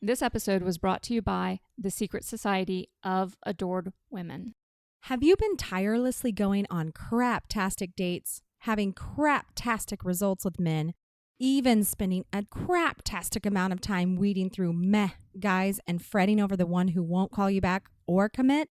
This episode was brought to you by the Secret Society of Adored Women. Have you been tirelessly going on crap-tastic dates, having crap-tastic results with men, even spending a crap-tastic amount of time weeding through meh guys and fretting over the one who won't call you back or commit?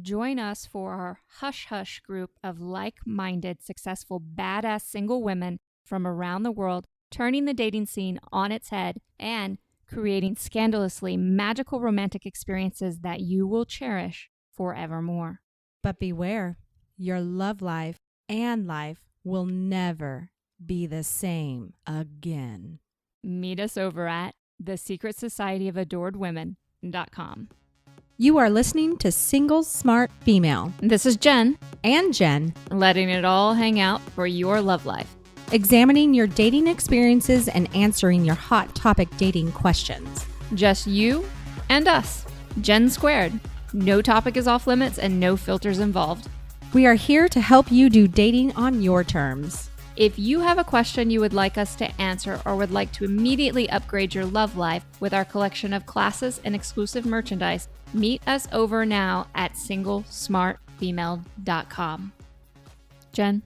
Join us for our Hush Hush group of like-minded, successful, badass single women from around the world, turning the dating scene on its head and creating scandalously magical romantic experiences that you will cherish forevermore. But beware, your love life and life will never be the same again. Meet us over at thesecretsocietyofAdoredWomen.com. You are listening to Single Smart Female. This is Jen, And Jen, letting it all hang out for your love life. examining your dating experiences and answering your hot topic dating questions. Just you and us. Jen squared. No topic is off limits and no filters involved. We are here to help you do dating on your terms. If you have a question you would like us to answer or would like to immediately upgrade your love life with our collection of classes and exclusive merchandise, meet us over now at singlesmartfemale.com. Jen,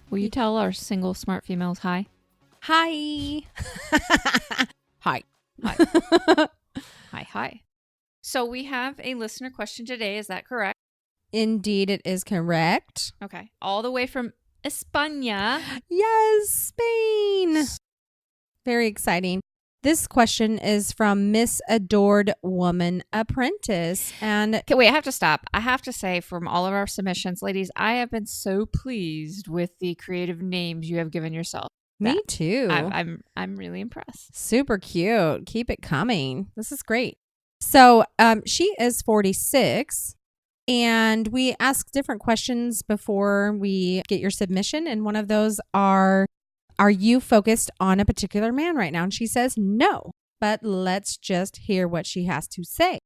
will you tell our single smart females hi? Hi. Hi. Hi. Hi. So we have a listener question today. Is that correct? Indeed, it is correct. Okay. All the way from España. Yes, Spain. Very exciting. This question is from Miss Adored Woman Apprentice. And Okay, wait, I have to stop. I have to say, from all of our submissions, ladies, I have been so pleased with the creative names you have given yourself. me too. I'm really impressed. Super cute. Keep it coming. This is great. So she is 46, and we ask different questions before we get your submission. And one of those are you focused on a particular man right now? And she says no, but let's just hear what she has to say.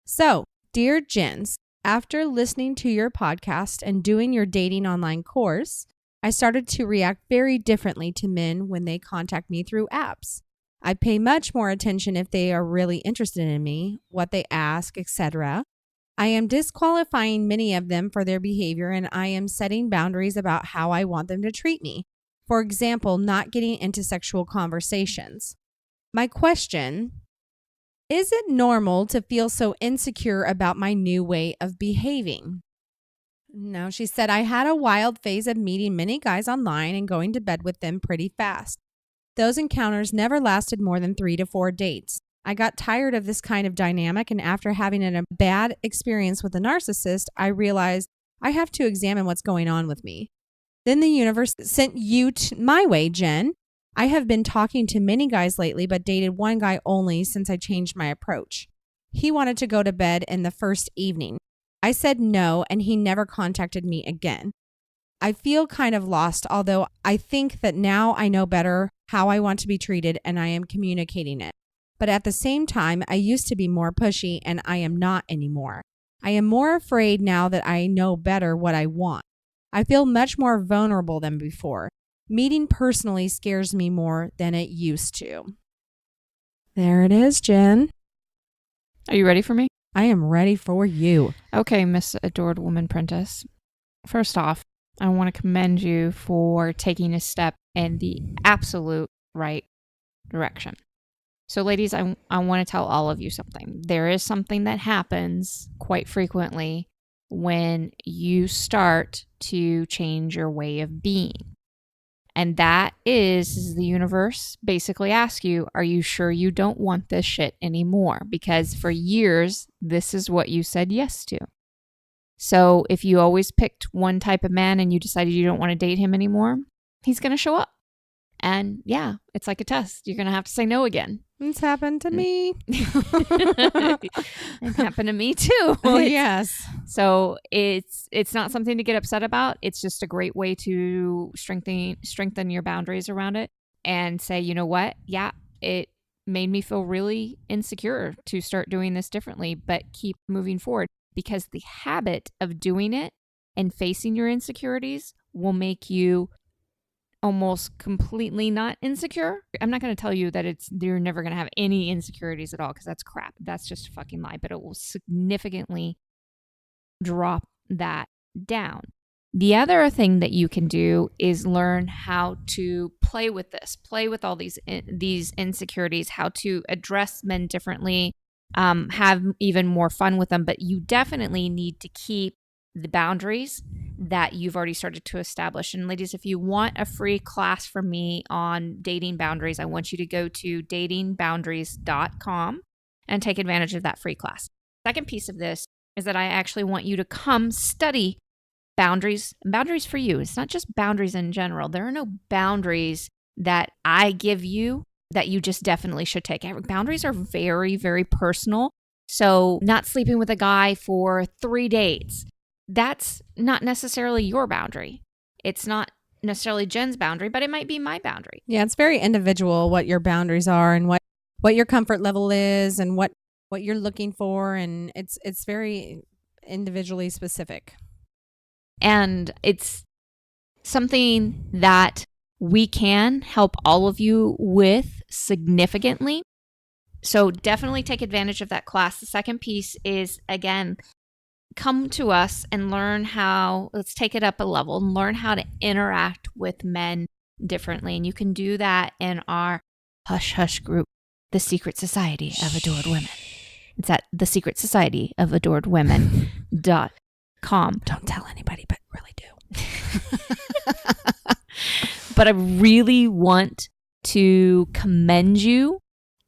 So, dear Jens, after listening to your podcast and doing your dating online course, I started to react very differently to men when they contact me through apps. I pay much more attention if they are really interested in me, what they ask, etc. I am disqualifying many of them for their behavior, and I am setting boundaries about how I want them to treat me. For example, not getting into sexual conversations. My question, is it normal to feel so insecure about my new way of behaving? No, she said, I had a wild phase of meeting many guys online and going to bed with them pretty fast. Those encounters never lasted more than 3 to 4 dates. I got tired of this kind of dynamic, and after having a bad experience with a narcissist, I realized I have to examine what's going on with me. Then the universe sent you my way, Jen. I have been talking to many guys lately, but dated one guy only since I changed my approach. He wanted to go to bed in the first evening. I said no, and he never contacted me again. I feel kind of lost, although I think that now I know better how I want to be treated and I am communicating it. But at the same time, I used to be more pushy and I am not anymore. I am more afraid now that I know better what I want. I feel much more vulnerable than before. Meeting personally scares me more than it used to. There it is, Jen. Are you ready for me? I am ready for you. Okay, Miss Adored Woman Prentice. First off, I want to commend you for taking a step in the absolute right direction. So, ladies, I want to tell all of you something. There is something that happens quite frequently when you start to change your way of being. And that is the universe basically asks you, are you sure you don't want this shit anymore? Because for years, this is what you said yes to. So if you always picked one type of man and you decided you don't want to date him anymore, he's going to show up. And yeah, it's like a test. You're going to have to say no again. It's happened to me. It happened to me too. Yes. So it's not something to get upset about. It's just a great way to strengthen your boundaries around it and say, you know what? Yeah, it made me feel really insecure to start doing this differently, but keep moving forward, because the habit of doing it and facing your insecurities will make you almost completely not insecure. I'm not going to tell you that you're never going to have any insecurities at all, because that's crap. That's just a fucking lie. But it will significantly drop that down. The other thing that you can do is learn how to play with this, play with all these insecurities, how to address men differently, have even more fun with them. But you definitely need to keep the boundaries that you've already started to establish. And ladies, if you want a free class from me on dating boundaries, I want you to go to datingboundaries.com and take advantage of that free class. Second piece of this is that I actually want you to come study boundaries for you. It's not just boundaries in general. There are no boundaries that I give you that you just definitely should take. Boundaries are very, very personal. So not sleeping with a guy for 3 dates, that's not necessarily your boundary. It's not necessarily Jen's boundary, but it might be my boundary. Yeah, it's very individual what your boundaries are and what your comfort level is and what you're looking for, and it's very individually specific. And it's something that we can help all of you with significantly. So definitely take advantage of that class. The second piece is, again, come to us and learn how, let's take it up a level and learn how to interact with men differently. And you can do that in our hush hush group, The Secret Society of Adored Women. It's at thesecretsocietyofAdoredWomen.com. Don't tell anybody, but really do. But I really want to commend you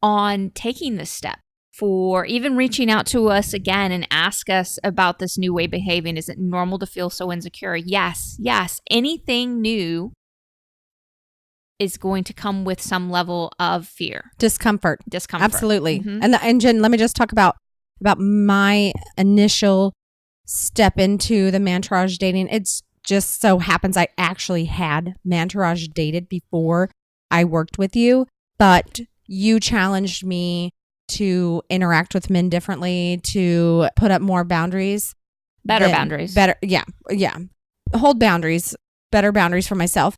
on taking this step, for even reaching out to us again and ask us about this new way of behaving. Is it normal to feel so insecure? Yes. Anything new is going to come with some level of fear. Discomfort. Absolutely. Mm-hmm. And Jen, let me just talk about my initial step into the Mantourage dating. It's just so happens I actually had Mantourage dated before I worked with you, but you challenged me to interact with men differently, to put up more boundaries. Boundaries. Yeah. Hold boundaries, better boundaries for myself.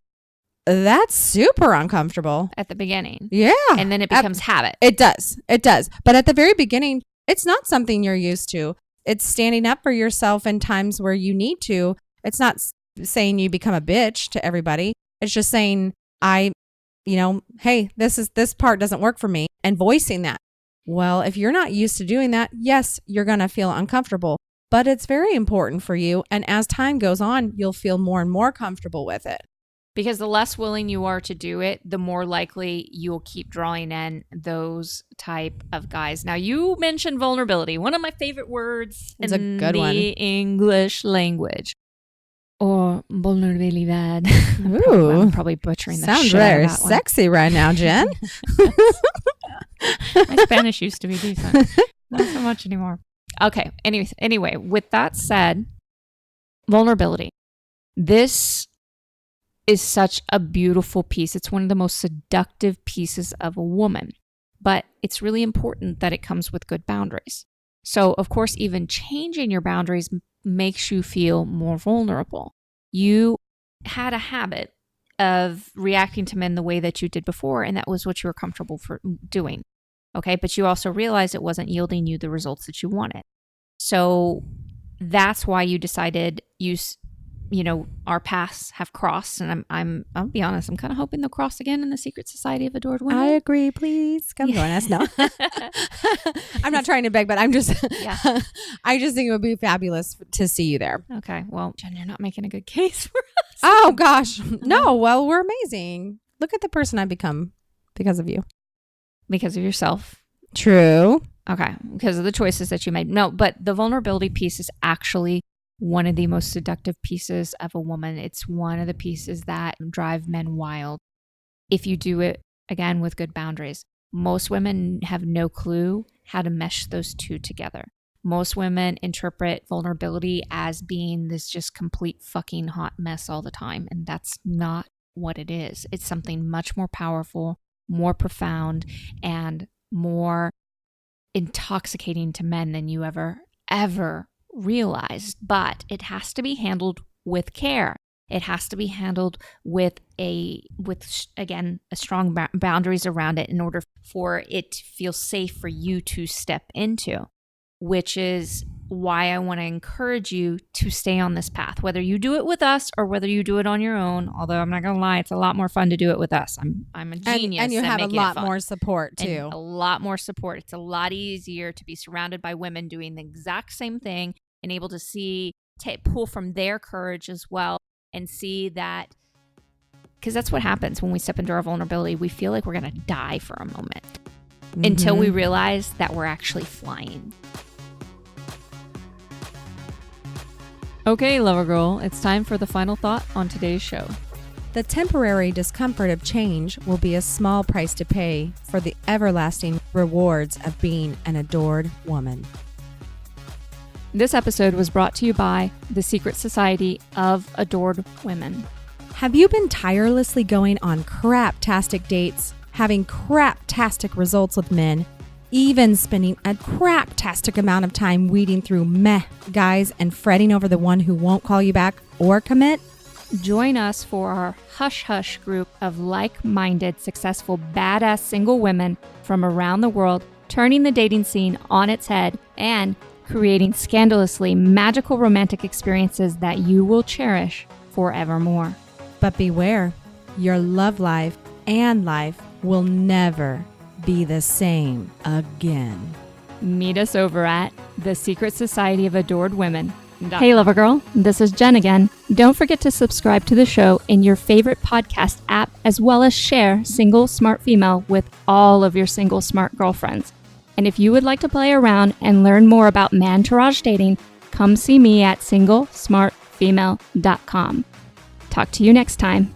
That's super uncomfortable. At the beginning. Yeah. And then it becomes habit. It does. But at the very beginning, it's not something you're used to. It's standing up for yourself in times where you need to. It's not saying you become a bitch to everybody. It's just saying, hey, this part doesn't work for me, and voicing that. Well, if you're not used to doing that, yes, you're going to feel uncomfortable, but it's very important for you. And as time goes on, you'll feel more and more comfortable with it. Because the less willing you are to do it, the more likely you'll keep drawing in those type of guys. Now, you mentioned vulnerability, one of my favorite words It's in a good the one. English language. Or vulnerabilidad. Ooh. I'm probably butchering the Sounds shit out very of that one. sexy right now, Jen. My Spanish used to be decent. Not so much anymore. Okay. Anyway, with that said, vulnerability. This is such a beautiful piece. It's one of the most seductive pieces of a woman, but it's really important that it comes with good boundaries. So, of course, even changing your boundaries makes you feel more vulnerable. You had a habit of reacting to men the way that you did before, and that was what you were comfortable for doing. Okay, but you also realized it wasn't yielding you the results that you wanted. So that's why you decided our paths have crossed, and I'll be honest, I'm kind of hoping they'll cross again in the Secret Society of Adored Women. I agree. Please come join us. No, I'm not trying to beg, but I'm just, I just think it would be fabulous to see you there. Okay. Well, Jen, you're not making a good case for us. Oh gosh. No. Well, we're amazing. Look at the person I've become because of you. Because of yourself. True. Okay. Because of the choices that you made. No, but the vulnerability piece is actually one of the most seductive pieces of a woman. It's one of the pieces that drive men wild. If you do it, again, with good boundaries. Most women have no clue how to mesh those two together. Most women interpret vulnerability as being this just complete fucking hot mess all the time. And that's not what it is. It's something much more powerful, more profound, and more intoxicating to men than you ever realized. But it has to be handled with care. It has to be handled with again, a strong boundaries around it in order for it to feel safe for you to step into, which is why I want to encourage you to stay on this path, whether you do it with us or whether you do it on your own. Although I'm not going to lie, it's a lot more fun to do it with us. I'm a genius. And you at have a making lot it fun. more support too. And a lot more support. It's a lot easier to be surrounded by women doing the exact same thing and able to see, pull from their courage as well, and see that, because that's what happens when we step into our vulnerability. We feel like we're going to die for a moment until we realize that we're actually flying. Okay, Lover Girl, it's time for the final thought on today's show. The temporary discomfort of change will be a small price to pay for the everlasting rewards of being an adored woman. This episode was brought to you by the Secret Society of Adored Women. Have you been tirelessly going on craptastic dates, having craptastic results with men, even spending a craptastic amount of time weeding through meh guys and fretting over the one who won't call you back or commit? Join us for our Hush Hush group of like-minded, successful, badass single women from around the world, turning the dating scene on its head and creating scandalously magical romantic experiences that you will cherish forevermore. But beware, your love life and life will never be the same again. Meet us over at the Secret Society of Adored Women. Hey, Lover Girl, this is Jen again. Don't forget to subscribe to the show in your favorite podcast app, as well as share Single Smart Female with all of your single smart girlfriends. And if you would like to play around and learn more about Mantourage dating, come see me at singlesmartfemale.com. Talk to you next time.